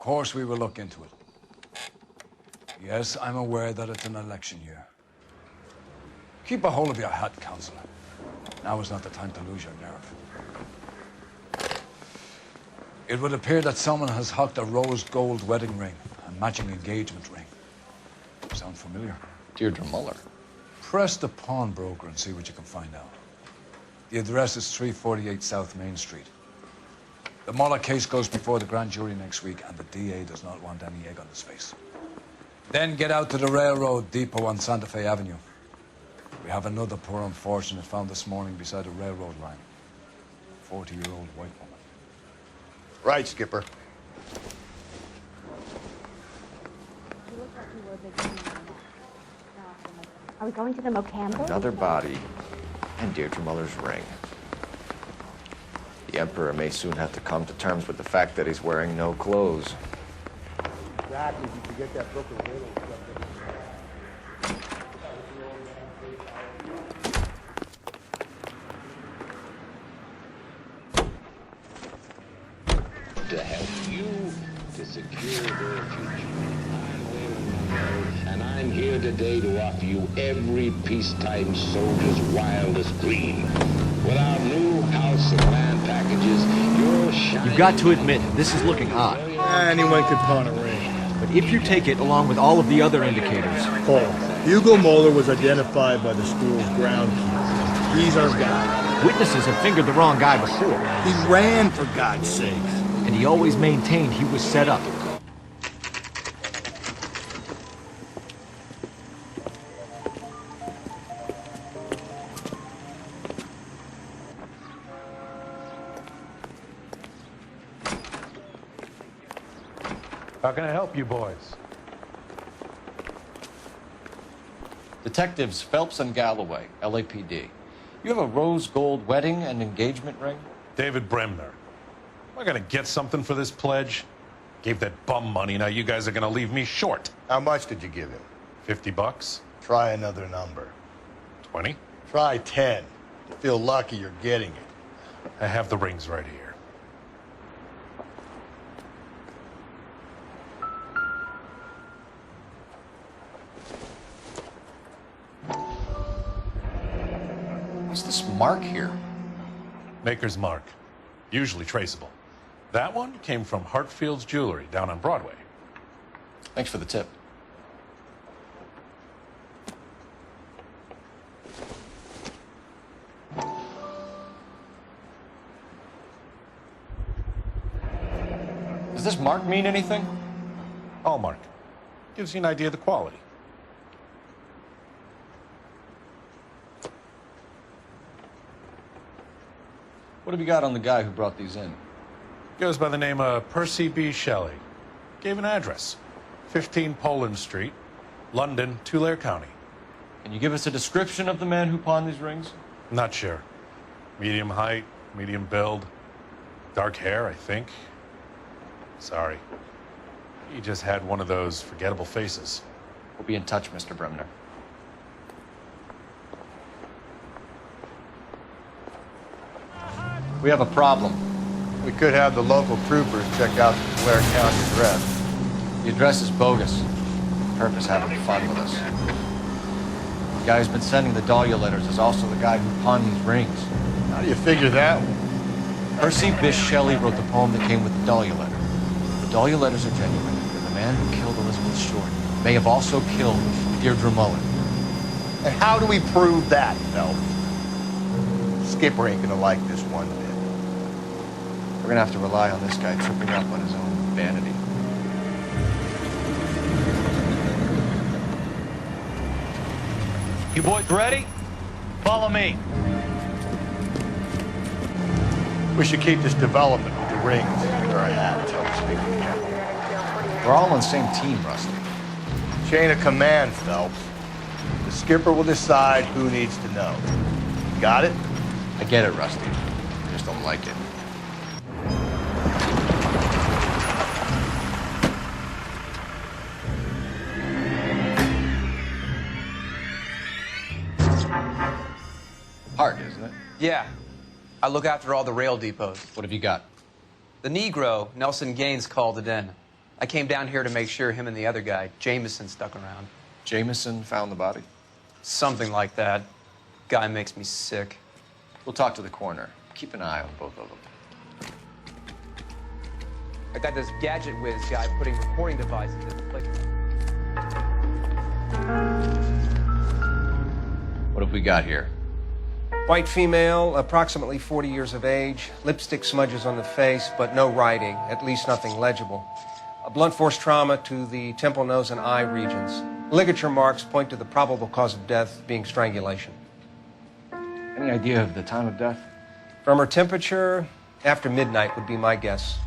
course we will look into it. Yes, I'm aware that it's an election year. Keep a hold of your hat, Councillor. Now is not the time to lose your nerve. It would appear that someone has hocked a rose gold wedding ring and matching engagement ring. Sound familiar? Deirdre Muller. Press the pawnbroker and see what you can find out. The address is 348 South Main Street. The Muller case goes before the grand jury next week, and the DA does not want any egg on his face. Then get out to the railroad depot on Santa Fe Avenue. We have another poor unfortunate found this morning beside a railroad line. 40-year-old white woman. Right, Skipper. Are we going to the Mocambo? Another body and Deirdre Muller's ring. The Emperor may soon have to come to terms with the fact that he's wearing no clothes. Exactly. You forget that book of riddles. To help you to secure their future. And I'm here today to offer you every peacetime soldier's wildest dream. With our new house and land packages, you're shining. You've got to admit, this is looking odd. Anyone could pawn a ring. But if you take it along with all of the other indicators... Paul, Hugo Moeller was identified by the school's groundkeeper. He's our guy. Witnesses have fingered the wrong guy before. He ran, for God's sakes. And he always maintained he was set up. How can I help you boys? Detectives Phelps and Galloway, LAPD. You have a rose gold wedding and engagement ring? David Bremner. Am I gonna get something for this pledge? Gave that bum money, now you guys are gonna leave me short. How much did you give him? $50? Try another number. 20? Try 10. You feel lucky you're getting it. I have the rings right here. What's this mark here? Maker's mark. Usually traceable. That one came from Hartfield's Jewelry down on Broadway. Thanks for the tip. Does this mark mean anything? Hallmark. Gives you an idea of the quality. What have you got on the guy who brought these in? Goes by the name of Percy B. Shelley. Gave an address. 15 Poland Street, London, Tulare County. Can you give us a description of the man who pawned these rings? Not sure. Medium height, medium build. Dark hair, I think. Sorry. He just had one of those forgettable faces. We'll be in touch, Mr. Bremner. We have a problem. We could have the local troopers check out the Tulare County address. The address is bogus. Purpose having fun with us. The guy who's been sending the Dahlia letters is also the guy who pawned these rings. How do you figure that one? Percy Bysshe Shelley wrote the poem that came with the Dahlia letter. The Dahlia letters are genuine, and the man who killed Elizabeth Short may have also killed Deirdre Muller. And how do we prove that, Phelps? Skipper ain't gonna like this one bit. We're gonna have to rely on this guy tripping up on his own vanity. You boys ready? Follow me. We should keep this development with the rings under our hat, so to speak. We're all on the same team, Rusty. Chain of command, Phelps. The skipper will decide who needs to know. Got it? I get it, Rusty. I just don't like it. Hard, isn't it? Yeah. I look after all the rail depots. What have you got? The Negro, Nelson Gaines, called it in. I came down here to make sure him and the other guy, Jameson, stuck around. Jameson found the body? Something like that. Guy makes me sick. We'll talk to the coroner. Keep an eye on both of them. I got this gadget whiz guy putting recording devices in the place. What have we got here? White female, approximately 40 years of age, lipstick smudges on the face, but no writing, at least nothing legible. A blunt force trauma to the temple, nose, and eye regions. Ligature marks point to the probable cause of death being strangulation. Any idea of the time of death? From her temperature, after midnight would be my guess.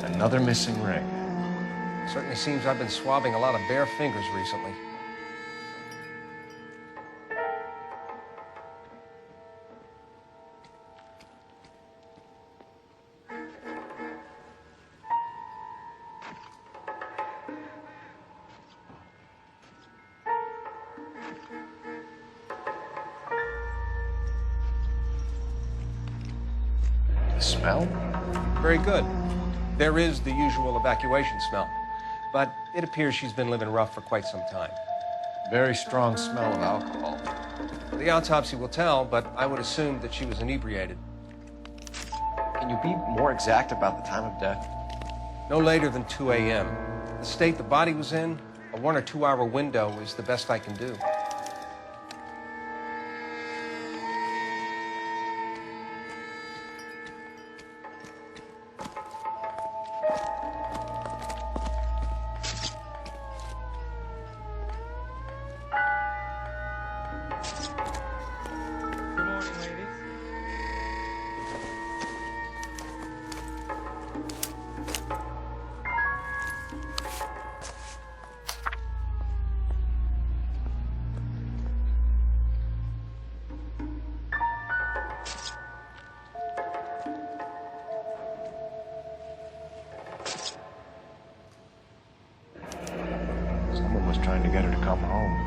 Another missing ring. Certainly seems I've been swabbing a lot of bare fingers recently. The smell? Very good. There is the usual evacuation smell, but it appears she's been living rough for quite some time. Very strong smell of alcohol. The autopsy will tell, but I would assume that she was inebriated. Can you be more exact about the time of death? No later than 2 a.m. The state the body was in, a 1 or 2 hour window is the best I can do. Good morning, ladies. Someone was trying to get her to come home.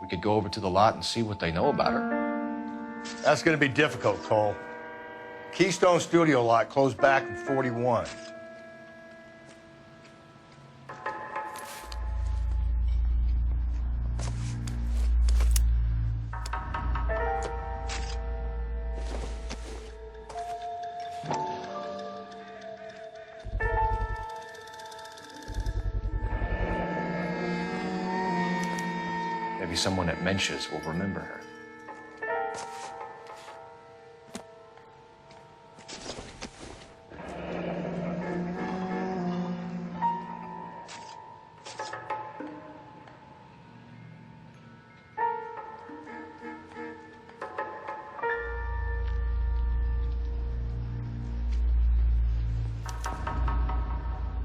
We could go over to the lot and see what they know about her. That's going to be difficult, Cole. Keystone Studio lot closed back in 41. Maybe someone at Mensch's will remember her.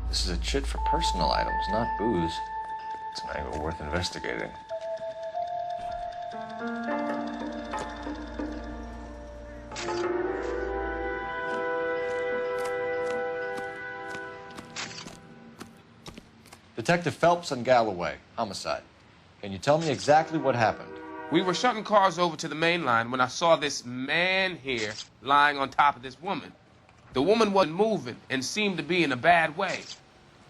This is a chit for personal items, not booze. It's an angle worth investigating. Detective Phelps and Galloway, homicide. Can you tell me exactly what happened? We were shutting cars over to the main line when I saw this man here lying on top of this woman. The woman wasn't moving and seemed to be in a bad way.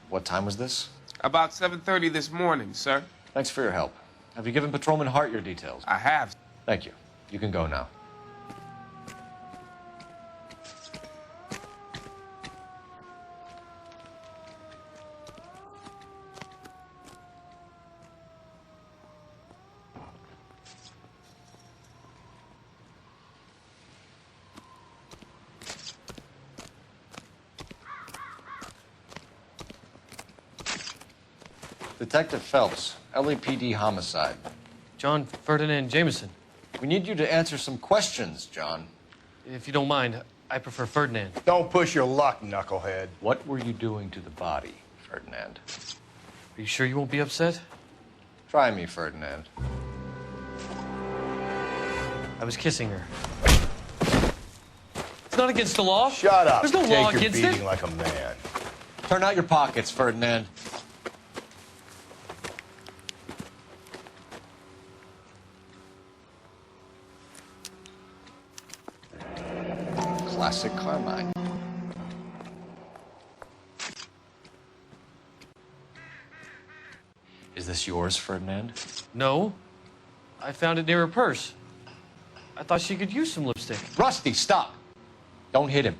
What time was this? About 7:30 this morning, sir. Thanks for your help. Have you given Patrolman Hart your details? I have. Thank you. You can go now. Detective Phelps, LAPD homicide. John Ferdinand Jameson. We need you to answer some questions, John. If you don't mind, I prefer Ferdinand. Don't push your luck, knucklehead. What were you doing to the body, Ferdinand? Are you sure you won't be upset? Try me, Ferdinand. I was kissing her. It's not against the law. Shut up. There's no law Take your against beating it. like a man. Turn out your pockets, Ferdinand. Classic Carmine. Is this yours, Ferdinand? No. I found it near her purse. I thought she could use some lipstick. Rusty, stop. Don't hit him.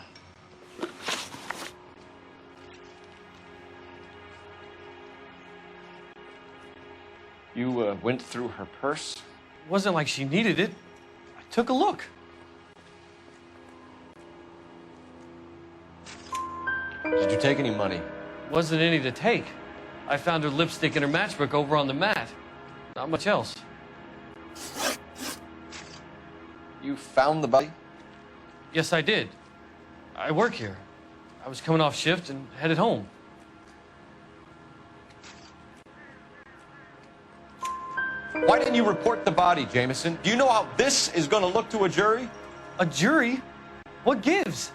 You went through her purse? It wasn't like she needed it. I took a look. Did you take any money? Wasn't any to take. I found her lipstick and her matchbook over on the mat. Not much else. You found the body? Yes, I did. I work here. I was coming off shift and headed home. Why didn't you report the body, Jameson? Do you know how this is going to look to a jury? A jury? What gives?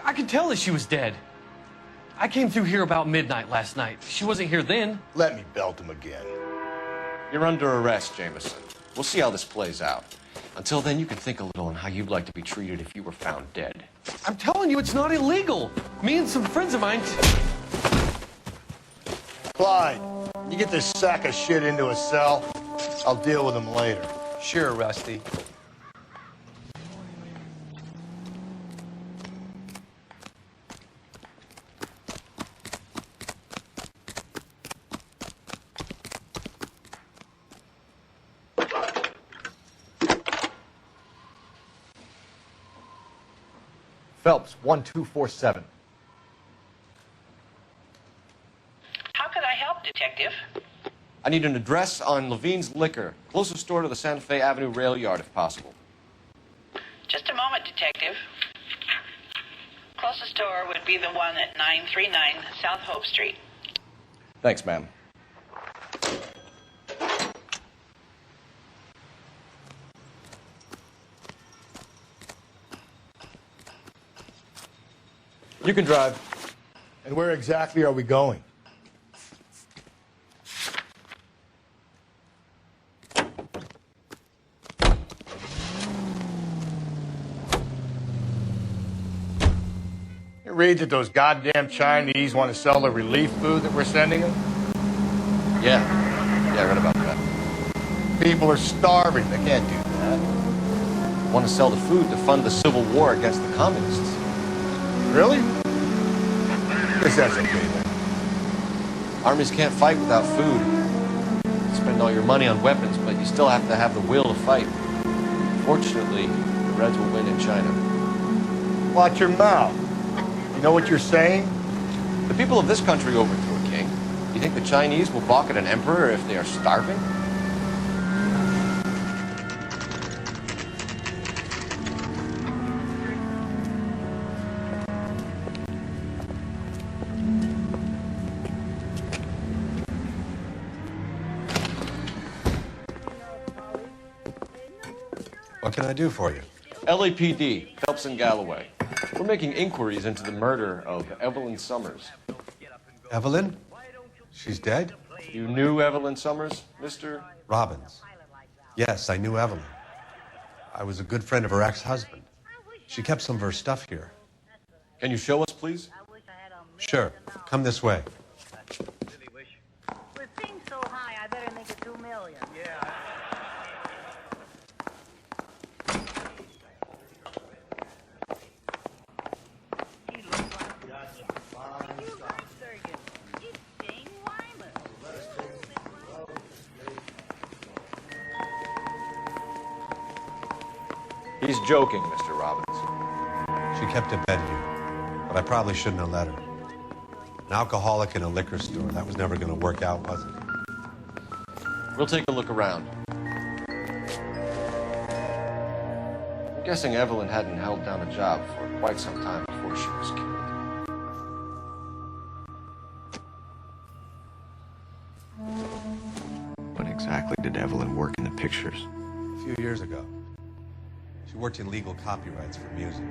I could tell that she was dead. I came through here about midnight last night. She wasn't here then. Let me belt him again. You're under arrest, Jameson. We'll see how this plays out. Until then, you can think a little on how you'd like to be treated if you were found dead. I'm telling you, it's not illegal. Me and some friends of mine... Clyde, you get this sack of shit into a cell. I'll deal with him later. Sure, Rusty. Phelps, 1247. How could I help, Detective? I need an address on Levine's Liquor. Closest store to the Santa Fe Avenue rail yard, if possible. Just a moment, Detective. Closest store would be the one at 939 South Hope Street. Thanks, ma'am. You can drive. And where exactly are we going? You read that those goddamn Chinese want to sell the relief food that we're sending them? Yeah, I read about that. People are starving. They can't do that. Want to sell the food to fund the civil war against the communists. Really? Guess that's okay then. Armies can't fight without food. You spend all your money on weapons, but you still have to have the will to fight. Fortunately, the Reds will win in China. Watch your mouth. You know what you're saying? The people of this country overthrew a king. You think the Chinese will balk at an emperor if they are starving? What can I do for you? LAPD, Phelps and Galloway. We're making inquiries into the murder of Evelyn Summers. Evelyn? She's dead? You knew Evelyn Summers, Mr. Robbins. Yes, I knew Evelyn. I was a good friend of her ex-husband. She kept some of her stuff here. Can you show us, please? Sure. Come this way. With things so high, I better make it 2 million. Yeah. He's joking, Mr. Robbins. She kept a bed here, but I probably shouldn't have let her. An alcoholic in a liquor store. That was never going to work out, was it? We'll take a look around. I'm guessing Evelyn hadn't held down a job for quite some time before she was killed. exactly did Evelyn work in the pictures? A few years ago. She worked in legal copyrights for music.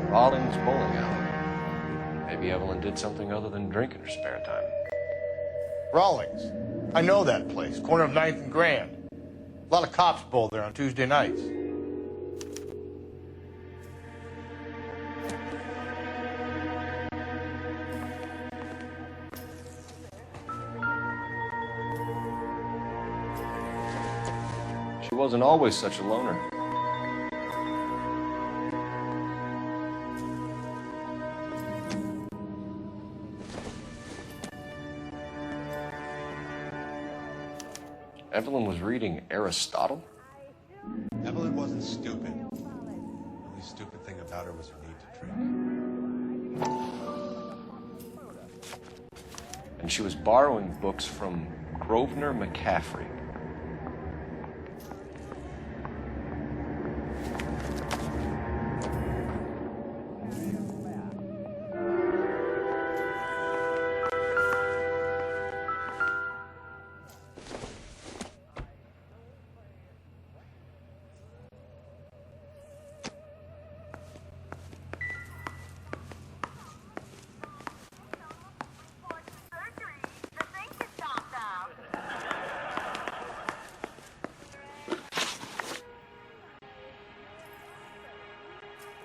Rawlings bowling alley. Maybe Evelyn did something other than drink in her spare time. Rawlings. I know that place. Corner of 9th and Grand. A lot of cops bowl there on Tuesday nights. She wasn't always such a loner. Evelyn was reading Aristotle? Evelyn wasn't stupid. The only stupid thing about her was her need to drink. And she was borrowing books from Grosvenor McCaffrey.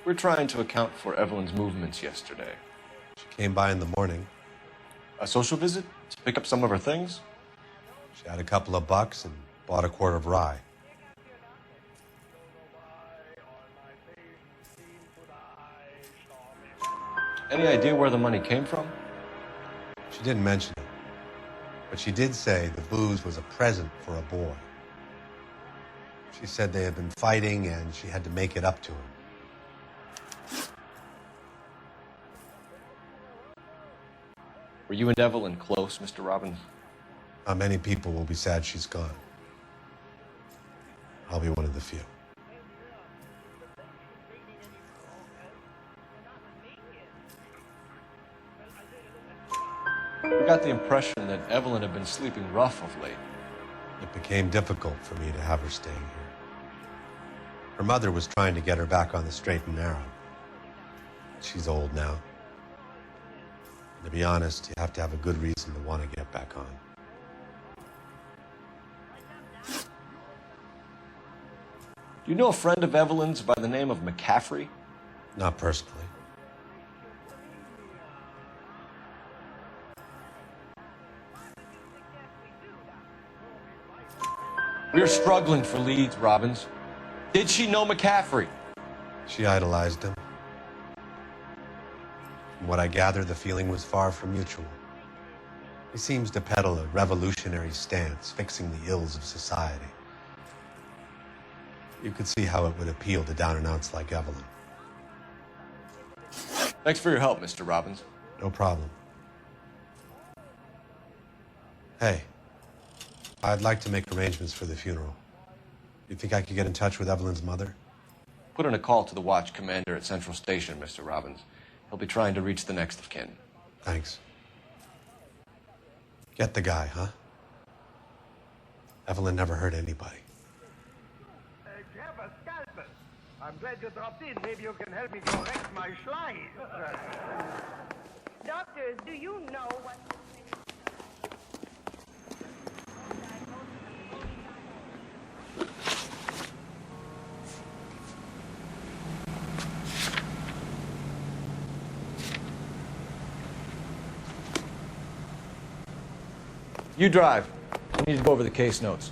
We're trying to account for Evelyn's movements yesterday. She came by in the morning. A social visit? To pick up some of her things? She had a couple of bucks and bought a quart of rye. Any idea where the money came from? She didn't mention it, but she did say the booze was a present for a boy. She said they had been fighting and she had to make it up to him. Were you and Evelyn close, Mr. Robbins? Many people will be sad she's gone. I'll be one of the few. We got the impression that Evelyn had been sleeping rough of late. It became difficult for me to have her staying here. Her mother was trying to get her back on the straight and narrow. She's old now. To be honest, you have to have a good reason to want to get back on. Do you know a friend of Evelyn's by the name of McCaffrey? Not personally. We're struggling for leads, Robbins. Did she know McCaffrey? She idolized him. From what I gather, the feeling was far from mutual. He seems to peddle a revolutionary stance, fixing the ills of society. You could see how it would appeal to down-and-outs like Evelyn. Thanks for your help, Mr. Robbins. No problem. Hey, I'd like to make arrangements for the funeral. You think I could get in touch with Evelyn's mother? Put in a call to the watch commander at Central Station, Mr. Robbins. He'll be trying to reach the next of kin. Thanks. Get the guy, huh? Evelyn never hurt anybody. You have a scalpel. I'm glad you dropped in. Maybe you can help me correct my slide. Doctors, do you know what... You drive. We need to go over the case notes.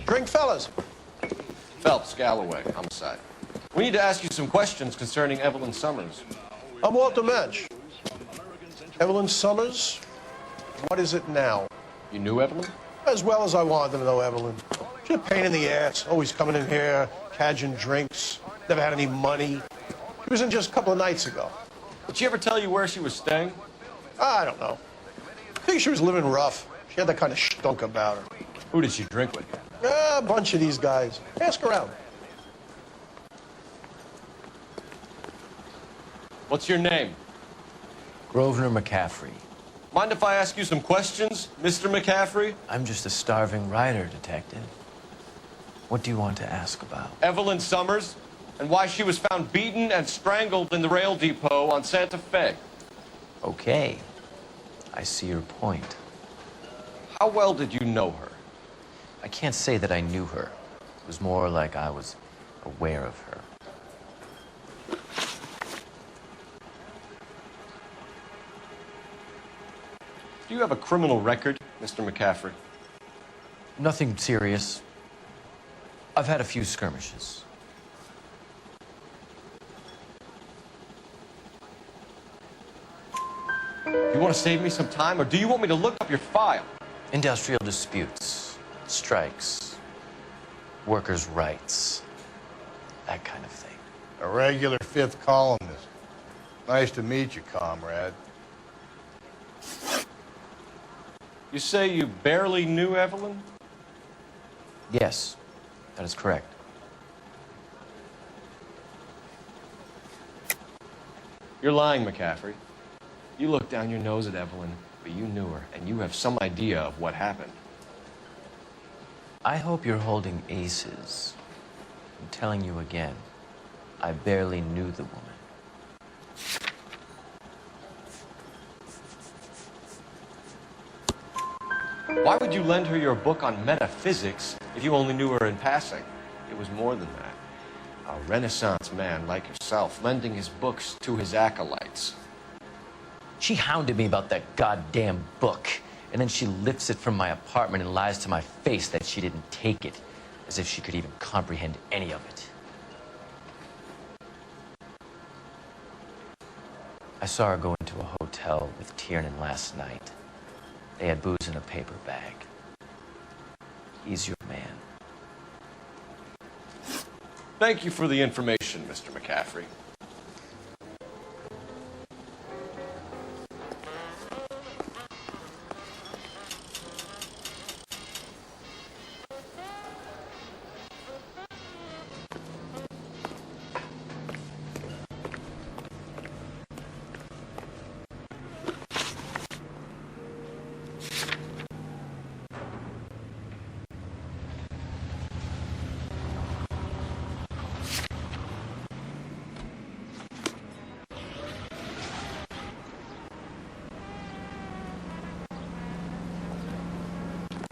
Drink, fellas. Phelps, Galloway, homicide. We need to ask you some questions concerning Evelyn Summers. I'm Walter Mensch. Evelyn Summers? What is it now? You knew Evelyn? As well as I wanted to know Evelyn. She's a pain in the ass, always coming in here, cadging drinks, never had any money. She was in just a couple of nights ago. Did she ever tell you where she was staying? I don't know. I think she was living rough. She had that kind of stunk about her. Who did she drink with? A bunch of these guys. Ask around. What's your name? Grosvenor McCaffrey. Mind if I ask you some questions, Mr. McCaffrey? I'm just a starving writer, Detective. What do you want to ask about? Evelyn Summers, and why she was found beaten and strangled in the rail depot on Santa Fe. Okay. I see your point. How well did you know her? I can't say that I knew her. It was more like I was aware of her. Do you have a criminal record, Mr. McCaffrey? Nothing serious. I've had a few skirmishes. You want to save me some time, or do you want me to look up your file? Industrial disputes, strikes, workers' rights, that kind of thing. A regular fifth columnist. Nice to meet you, comrade. You say you barely knew Evelyn? Yes, that is correct. You're lying, McCaffrey. You looked down your nose at Evelyn, but you knew her, and you have some idea of what happened. I hope you're holding aces. I'm telling you again, I barely knew the woman. Why would you lend her your book on metaphysics if you only knew her in passing? It was more than that. A Renaissance man like yourself, lending his books to his acolytes. She hounded me about that goddamn book, and then she lifts it from my apartment and lies to my face that she didn't take it, as if she could even comprehend any of it. I saw her go into a hotel with Tiernan last night. They had booze in a paper bag. He's your man. Thank you for the information, Mr. McCaffrey.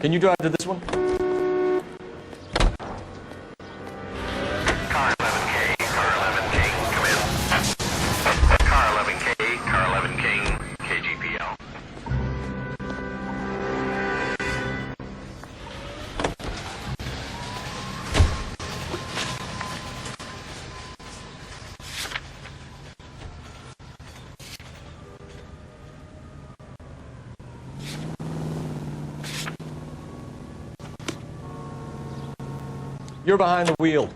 Can you drive to this one? Car 11K, Car 11 King, come in. Car 11K, Car 11 King, KGPL. You're behind the wheel.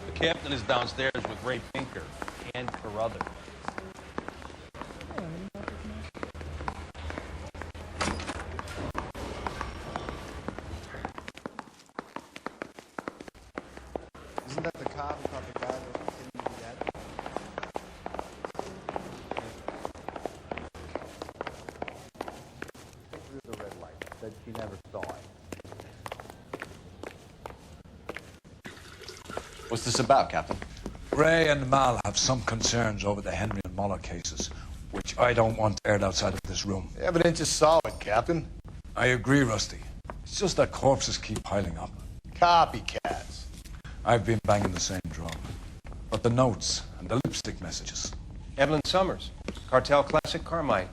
The captain is downstairs with Ray Pinker and Carruthers. Isn't that the cop who thought the guy that didn't be dead? Through the red light, said she never saw it. What's this about, Captain? Ray and Mal have some concerns over the Henry and Muller cases, which I don't want aired outside of this room. The evidence is solid, Captain. I agree, Rusty. It's just that corpses keep piling up. Copycats. I've been banging the same drum. But the notes and the lipstick messages. Evelyn Summers, Cartel Classic Carmine.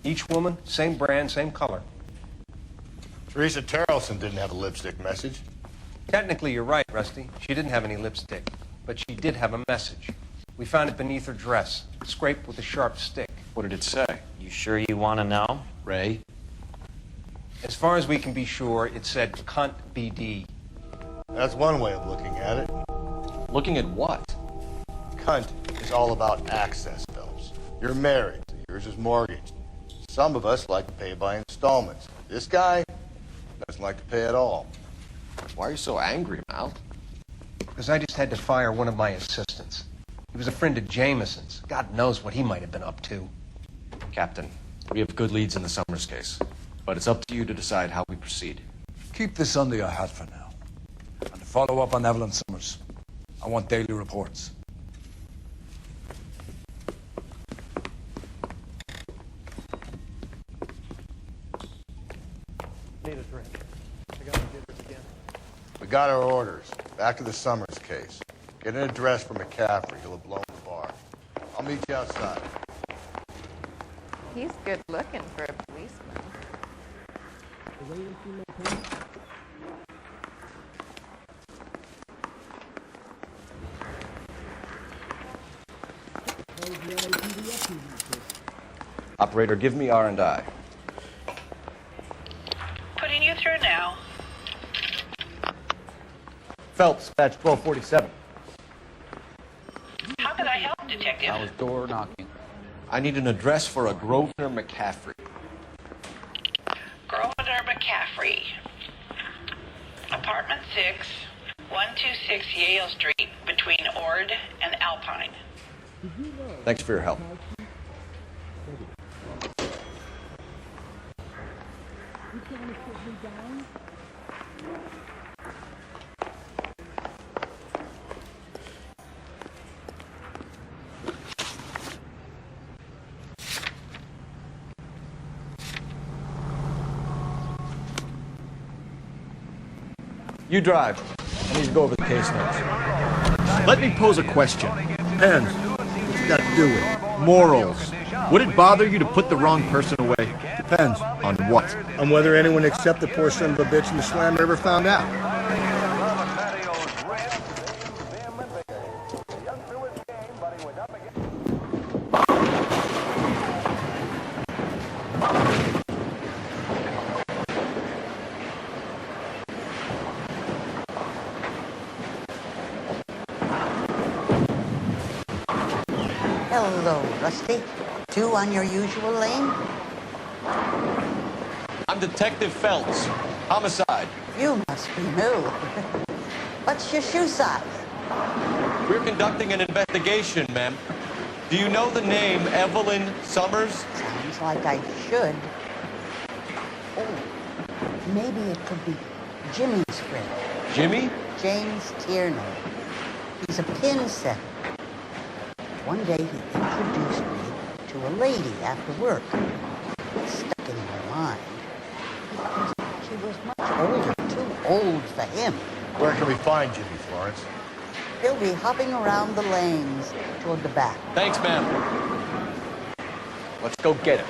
Each woman, same brand, same color. Teresa Terrelson didn't have a lipstick message. Technically, you're right, Rusty. She didn't have any lipstick, but she did have a message. We found it beneath her dress, scraped with a sharp stick. What did it say? You sure you want to know? Ray? As far as we can be sure, it said cunt BD. That's one way of looking at it. Looking at what? Cunt is all about access, Phelps. You're married, so yours is mortgaged. Some of us like to pay by installments. This guy doesn't like to pay at all. Why are you so angry, Mal? Because I just had to fire one of my assistants. He was a friend of Jameson's. God knows what he might have been up to. Captain, we have good leads in the Summers case, but it's up to you to decide how we proceed. Keep this under your hat for now. And to follow up on Evelyn Summers, I want daily reports. Need a drink. I got my jitters again. We got our orders. Back to the Summers case. Get an address for McCaffrey. He'll have blown the bar. I'll meet you outside. He's good looking for a policeman. Operator, give me R&I. Putting you through now. Phelps, badge 1247. How can I help, Detective? I was door knocking. I need an address for a Grosvenor McCaffrey. Grosvenor McCaffrey. Apartment 6, 126 Yale Street, between Ord and Alpine. Thanks for your help. You drive. I need to go over the case notes. Let me pose a question. Depends. What's it got to do with morals? Would it bother you to put the wrong person away? Depends. On what? On whether anyone except the poor son of a bitch in the slammer ever found out. Hello, Rusty. 2 on your usual lane? I'm Detective Phelps. Homicide. You must be new. What's your shoe size? We're conducting an investigation, ma'am. Do you know the name Evelyn Summers? Sounds like I should. Oh, maybe it could be Jimmy's friend. Jimmy? James Tierney. He's a pin setter. One day he introduced me to a lady after work. It stuck in my mind. Because she was much older, too old for him. Where can we find Jimmy, Florence? He'll be hopping around the lanes toward the back. Thanks, ma'am. Let's go get him.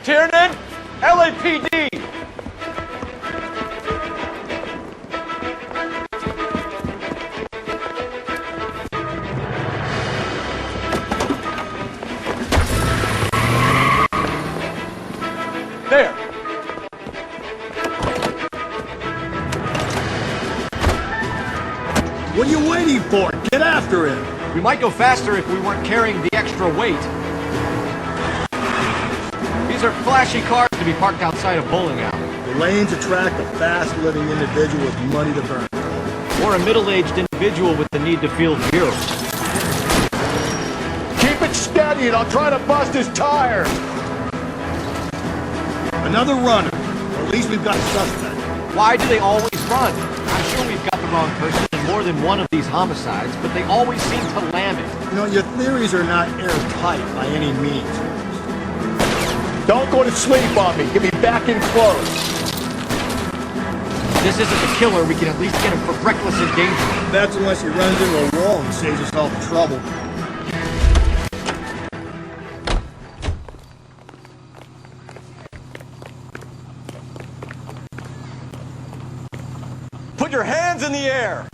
Tiernan, LAPD! There! What are you waiting for? Get after him! We might go faster if we weren't carrying the extra weight. These are flashy cars to be parked outside a bowling alley. The lanes attract a fast-living individual with money to burn. Or a middle-aged individual with the need to feel virile. Keep it steady and I'll try to bust his tires! Another runner. Or at least we've got a suspect. Why do they always run? I'm sure we've got the wrong person in more than one of these homicides, but they always seem to land it. You know, your theories are not airtight by any means. Don't go to sleep on me. Get me back in close. This isn't the killer. We can at least get him for reckless endangerment. That's unless he runs into a wall and saves himself trouble. Put your hands in the air!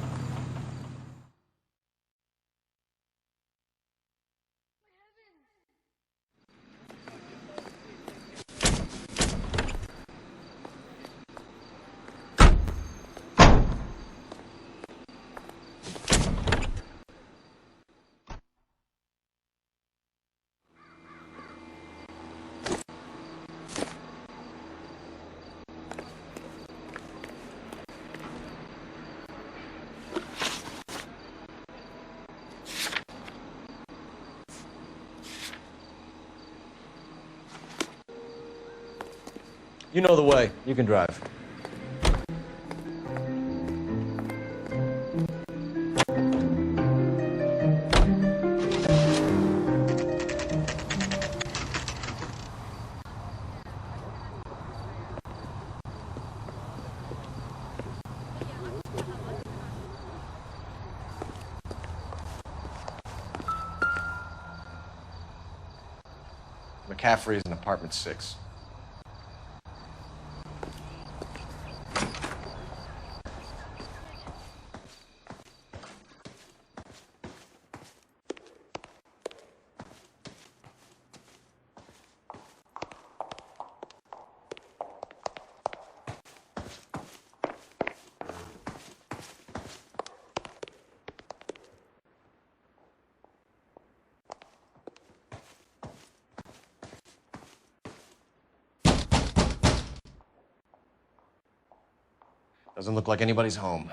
You know the way. You can drive. McCaffrey is in apartment 6. Doesn't look like anybody's home.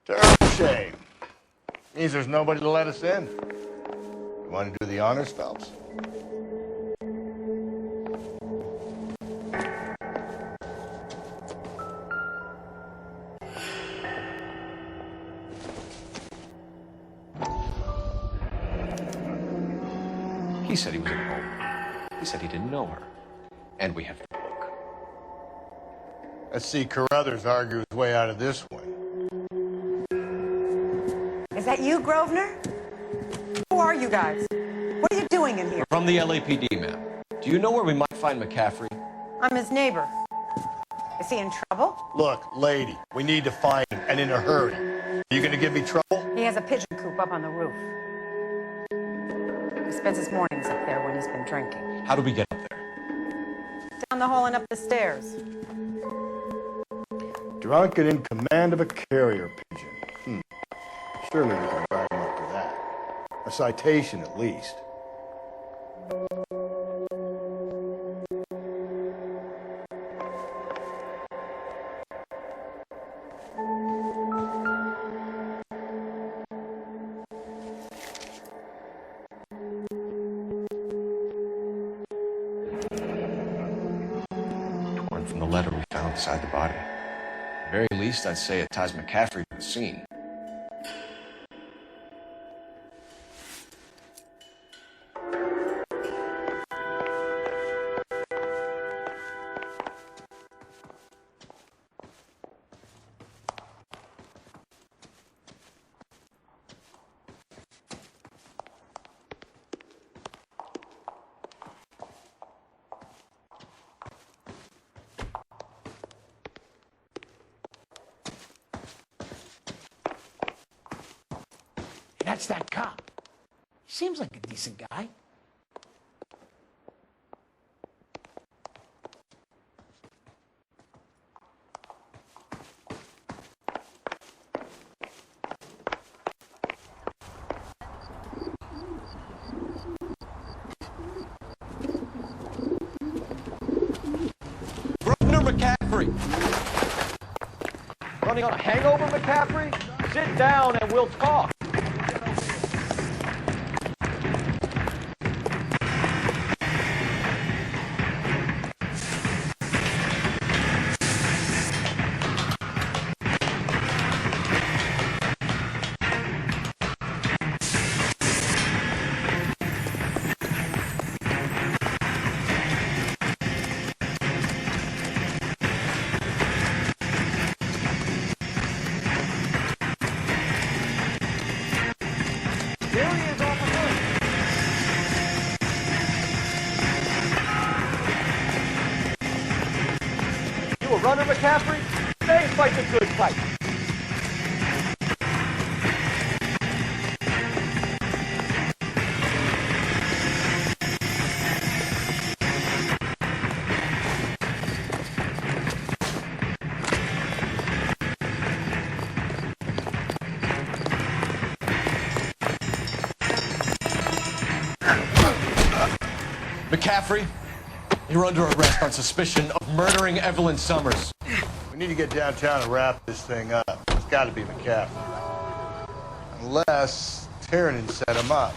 Terrible shame. Means there's nobody to let us in. You want to do the honors, Phelps? He said he was at home. He said he didn't know her. And we have the book. Let's see Carruthers argue his way out of this one. Is that you, Grosvenor? Who are you guys? What are you doing in here? From the LAPD, ma'am. Do you know where we might find McCaffrey? I'm his neighbor. Is he in trouble? Look, lady, we need to find him, and in a hurry. Are you going to give me trouble? He has a pigeon coop up on the roof. He spends his mornings up there when he's been drinking. How do we get up there? Down the hall and up the stairs. Drunk and in command of a carrier pigeon. Surely we can write him up for that. A citation, at least. Torn from the letter we found beside the body. At the very least, I'd say it ties McCaffrey to the scene. That's that cop. Seems like a decent guy. Grosvenor McCaffrey! Running on a hangover, McCaffrey? Sit down and we'll talk. McCaffrey. Stay and fight the good fight. McCaffrey, you're under arrest on suspicion of murdering Evelyn Summers. We need to get downtown and wrap this thing up. It's got to be McCaffrey. Unless Tiernan set him up.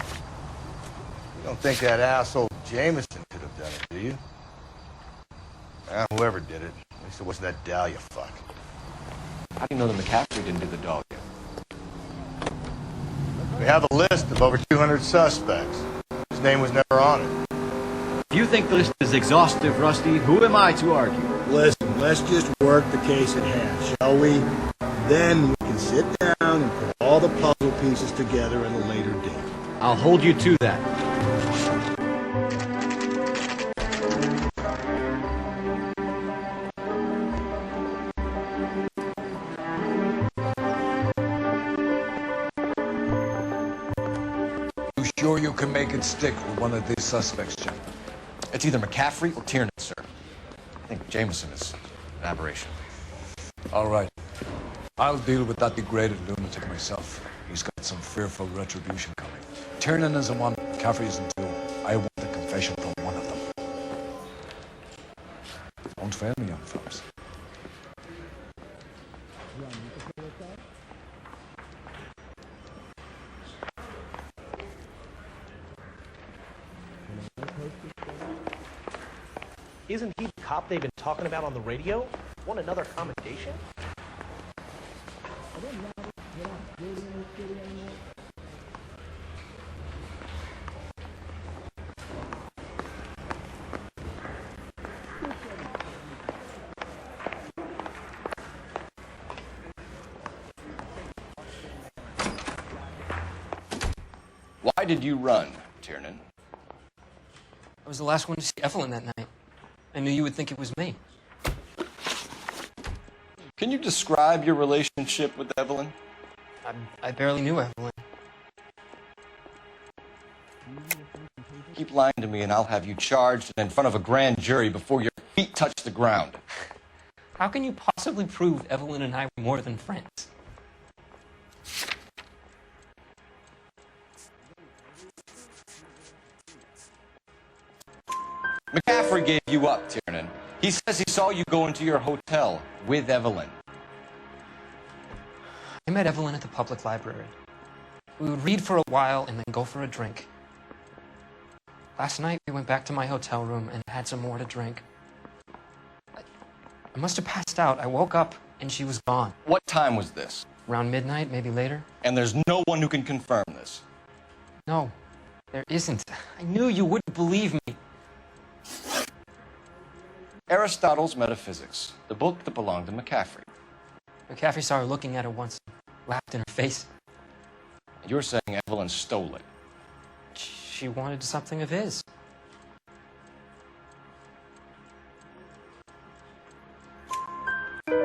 You don't think that asshole Jameson could have done it, do you? Whoever did it. At least it wasn't that Dahlia fuck. How do you know that McCaffrey didn't do the dog? We have a list of over 200 suspects. His name was never on it. If you think the list is exhaustive, Rusty, who am I to argue? Listen, let's just work the case at hand, shall we? Then we can sit down and put all the puzzle pieces together at a later date. I'll hold you to that. You sure you can make it stick with one of these suspects, Jim? It's either McCaffrey or Tiernan, sir. I think Jameson is an aberration. All right. I'll deal with that degraded lunatic myself. He's got some fearful retribution coming. Tiernan isn't one, McCaffrey isn't two. I want a confession from one of them. Don't fail me, young fellas. Isn't he the cop they've been talking about on the radio? Want another commendation? Why did you run, Tiernan? I was the last one to see Evelyn that night. I knew you would think it was me. Can you describe your relationship with Evelyn? I barely knew Evelyn. Keep lying to me and I'll have you charged in front of a grand jury before your feet touch the ground. How can you possibly prove Evelyn and I were more than friends? McCaffrey gave you up, Tiernan. He says he saw you go into your hotel with Evelyn. I met Evelyn at the public library. We would read for a while and then go for a drink. Last night, we went back to my hotel room and had some more to drink. I must have passed out. I woke up and she was gone. What time was this? Around midnight, maybe later. And there's no one who can confirm this? No, there isn't. I knew you wouldn't believe me. Aristotle's Metaphysics, the book that belonged to McCaffrey. McCaffrey saw her looking at it once, laughed in her face. You're saying Evelyn stole it? She wanted something of his.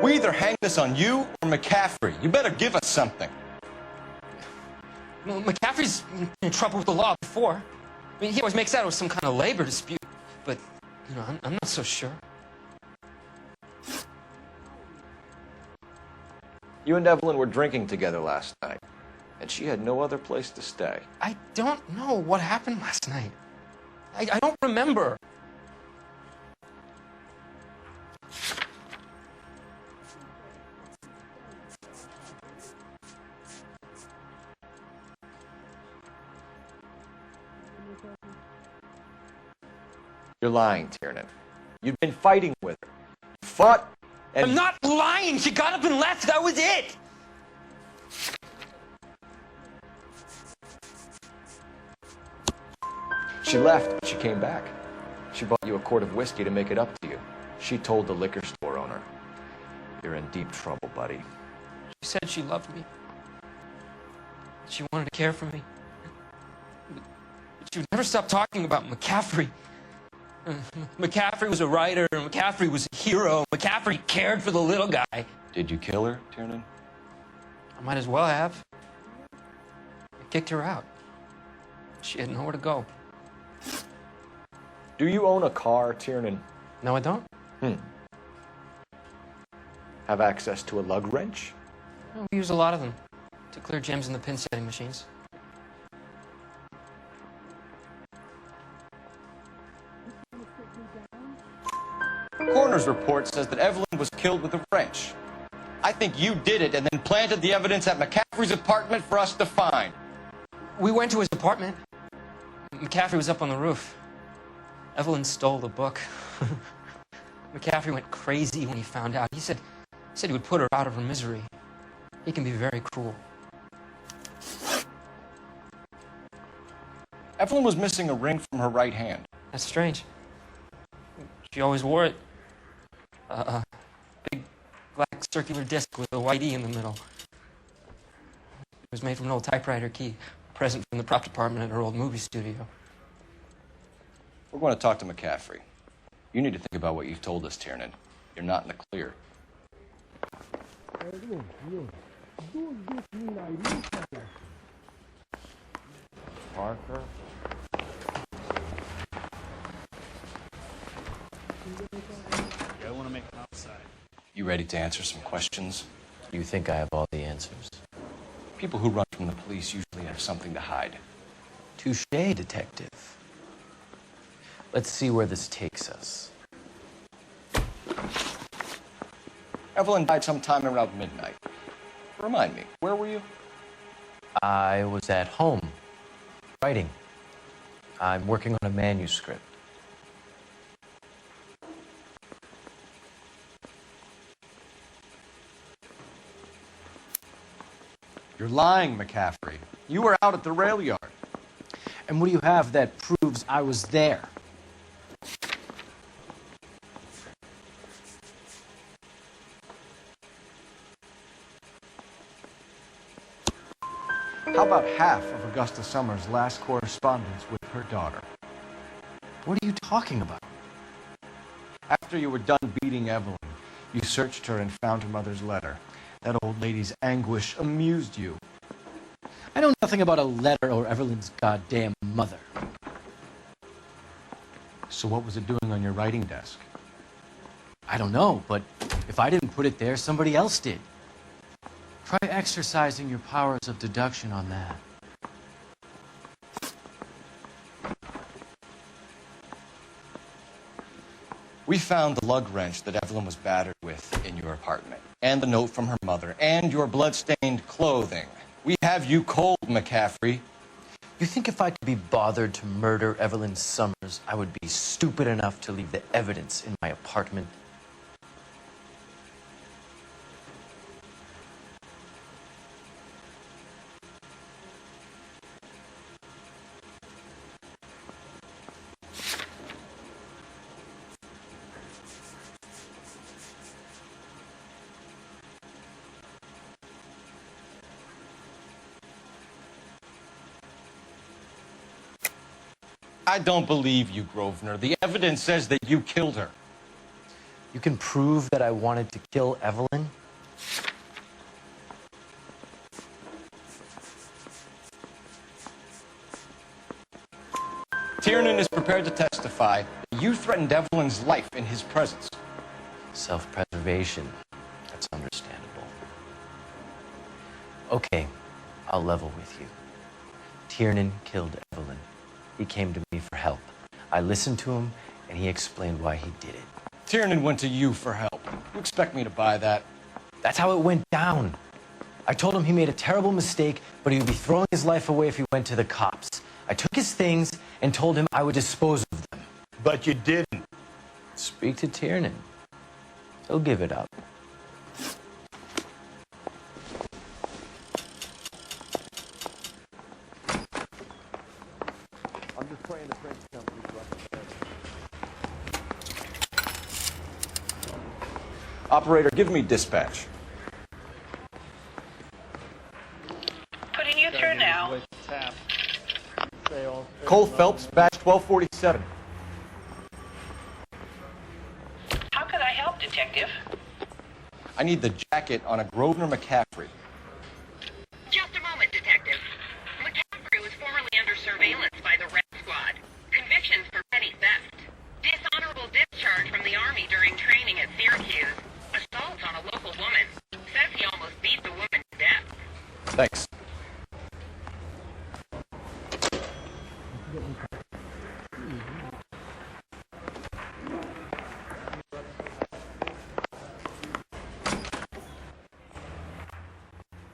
We either hang this on you or McCaffrey. You better give us something. Well, McCaffrey's in trouble with the law before. I mean, he always makes out it was some kind of labor dispute, but, you know, I'm not so sure. You and Evelyn were drinking together last night, and she had no other place to stay. I don't know what happened last night. I don't remember. You're lying, Tiernan. You've been fighting with her. You fought and... I'm not lying! She got up and left! That was it! She left, but she came back. She bought you a quart of whiskey to make it up to you. She told the liquor store owner. You're in deep trouble, buddy. She said she loved me. She wanted to care for me. But she would never stop talking about McCaffrey. McCaffrey was a writer, and McCaffrey was a hero. McCaffrey cared for the little guy. Did you kill her, Tiernan? I might as well have. I kicked her out. She had nowhere to go. Do you own a car, Tiernan? No, I don't. Have access to a lug wrench? Well, we use a lot of them to clear gems in the pin setting machines. Coroner's report says that Evelyn was killed with a wrench. I think you did it and then planted the evidence at McCaffrey's apartment for us to find. We went to his apartment. McCaffrey was up on the roof. Evelyn stole the book. McCaffrey went crazy when he found out. He said he would put her out of her misery. He can be very cruel. Evelyn was missing a ring from her right hand. That's strange. She always wore it. A big black circular disc with a white E in the middle. It was made from an old typewriter key, a present from the prop department at her old movie studio. We're going to talk to McCaffrey. You need to think about what you've told us, Tiernan. You're not in the clear. Parker? I want to make it outside. You ready to answer some questions? You think I have all the answers? People who run from the police usually have something to hide. Touché, detective. Let's see where this takes us. Evelyn died sometime around midnight. Remind me, where were you? I was at home, writing. I'm working on a manuscript. You're lying, McCaffrey. You were out at the rail yard. And what do you have that proves I was there? How about half of Augusta Summers' last correspondence with her daughter? What are you talking about? After you were done beating Evelyn, you searched her and found her mother's letter. That old lady's anguish amused you. I know nothing about a letter or Evelyn's goddamn mother. So what was it doing on your writing desk? I don't know, but if I didn't put it there, somebody else did. Try exercising your powers of deduction on that. We found the lug wrench that Evelyn was battered with in your apartment, and the note from her mother, and your blood-stained clothing. We have you cold, McCaffrey. You think if I could be bothered to murder Evelyn Summers, I would be stupid enough to leave the evidence in my apartment? I don't believe you, Grosvenor. The evidence says that you killed her. You can prove that I wanted to kill Evelyn? Tiernan is prepared to testify that you threatened Evelyn's life in his presence. Self-preservation. That's understandable. Okay, I'll level with you. Tiernan killed Evelyn. He came to me for help. I listened to him, and he explained why he did it. Tiernan went to you for help. You expect me to buy that? That's how it went down. I told him he made a terrible mistake, but he would be throwing his life away if he went to the cops. I took his things and told him I would dispose of them. But you didn't. Speak to Tiernan. He'll give it up. I'm just praying the French company. Operator, give me dispatch. Putting you through now. Cole Phelps, badge 1247. I need the jacket on a Grosvenor McCaffrey. Just a moment, Detective. McCaffrey was formerly under surveillance by the Red Squad. Convictions for petty theft. Dishonorable discharge from the Army during training at Syracuse. Assault on a local woman. Says he almost beat the woman to death. Thanks.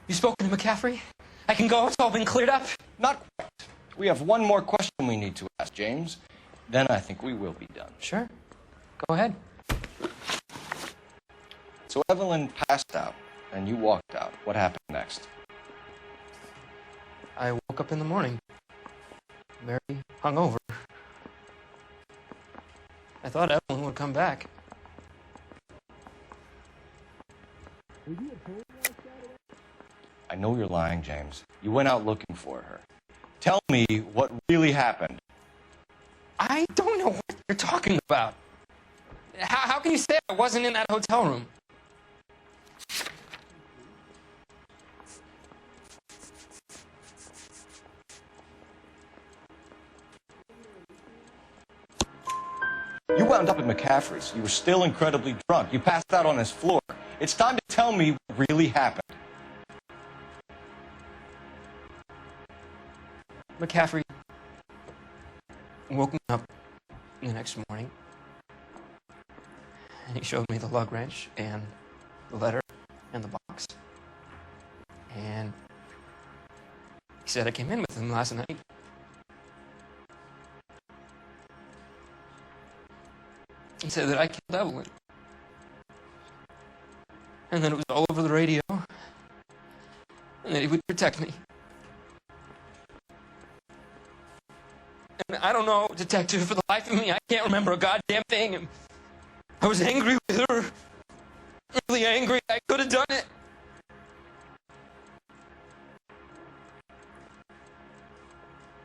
You spoken to McCaffrey? I can go? It's all been cleared up? Not quite. We have one more question we need to ask, James. Then I think we will be done. Sure. Go ahead. So Evelyn passed out, and you walked out. What happened next? I woke up in the morning, very hungover. I thought Evelyn would come back. I know you're lying, James. You went out looking for her. Tell me what really happened. I don't know what you're talking about. How can you say I wasn't in that hotel room? You wound up at McCaffrey's. You were still incredibly drunk. You passed out on his floor. It's time to tell me what really happened. McCaffrey woke me up the next morning, and he showed me the lug wrench and the letter and the box. And he said I came in with him last night. He said that I killed Evelyn. And that it was all over the radio. And that he would protect me. And I don't know, Detective, for the life of me, I can't remember a goddamn thing. And I was angry with her. Really angry. I could have done it.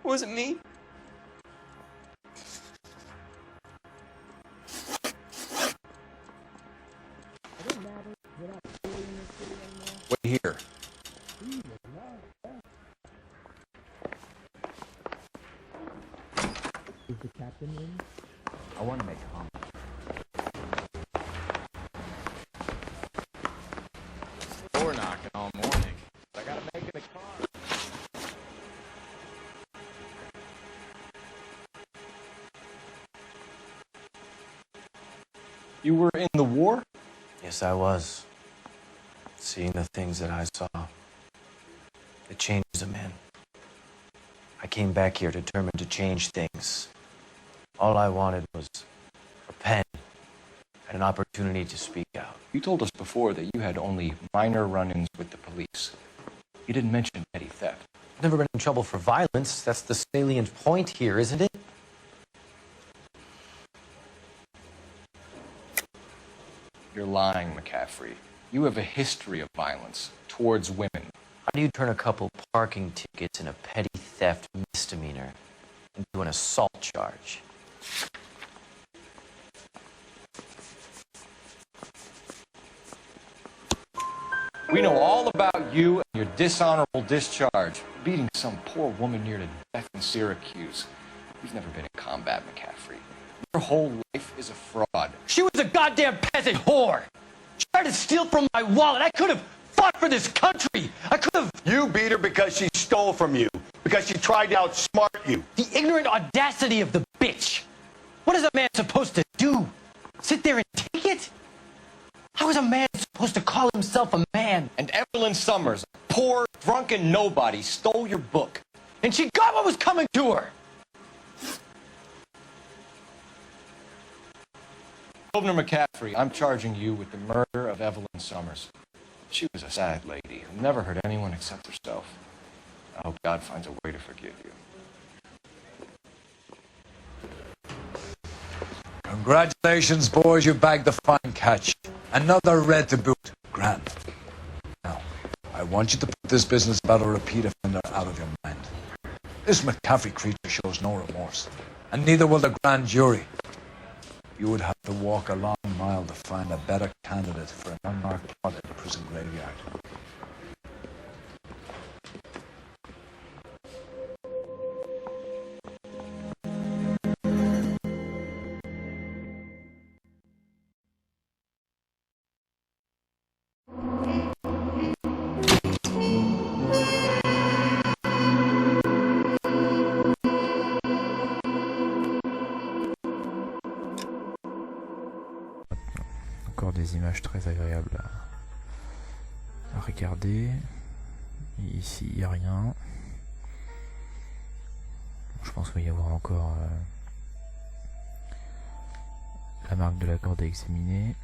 Was it me? Wait here. Is the captain in? I want to make comments. Door knocking all morning. I gotta make it a car. You were in the war? Yes, I was. Seeing the things that I saw, it changes a man. I came back here determined to change things. All I wanted was a pen and an opportunity to speak out. You told us before that you had only minor run-ins with the police. You didn't mention petty theft. I've never been in trouble for violence. That's the salient point here, isn't it? You're lying, McCaffrey. You have a history of violence towards women. How do you turn a couple parking tickets and a petty theft misdemeanor into an assault charge? We know all about you and your dishonorable discharge, beating some poor woman near to death in Syracuse. You've never been in combat, McCaffrey. Your whole life is a fraud. She was a goddamn peasant whore! She tried to steal from my wallet. I could have fought for this country. I could have... You beat her because she stole from you. Because she tried to outsmart you. The ignorant audacity of the bitch. What is a man supposed to do? Sit there and take it? How is a man supposed to call himself a man? And Evelyn Summers, a poor, drunken nobody, stole your book. And she got what was coming to her. Grosvenor McCaffrey, I'm charging you with the murder of Evelyn Summers. She was a sad lady who never hurt anyone except herself. I hope God finds a way to forgive you. Congratulations, boys. You bagged the fine catch. Another red to boot. Grand. Now, I want you to put this business about a repeat offender out of your mind. This McCaffrey creature shows no remorse. And neither will the grand jury. You would have to walk a long mile to find a better candidate for an unmarked plot at the prison graveyard. Encore des images très agréables à regarder. Et ici, il n'y a rien. Je pense qu'il va y avoir encore la marque de la corde à examiner.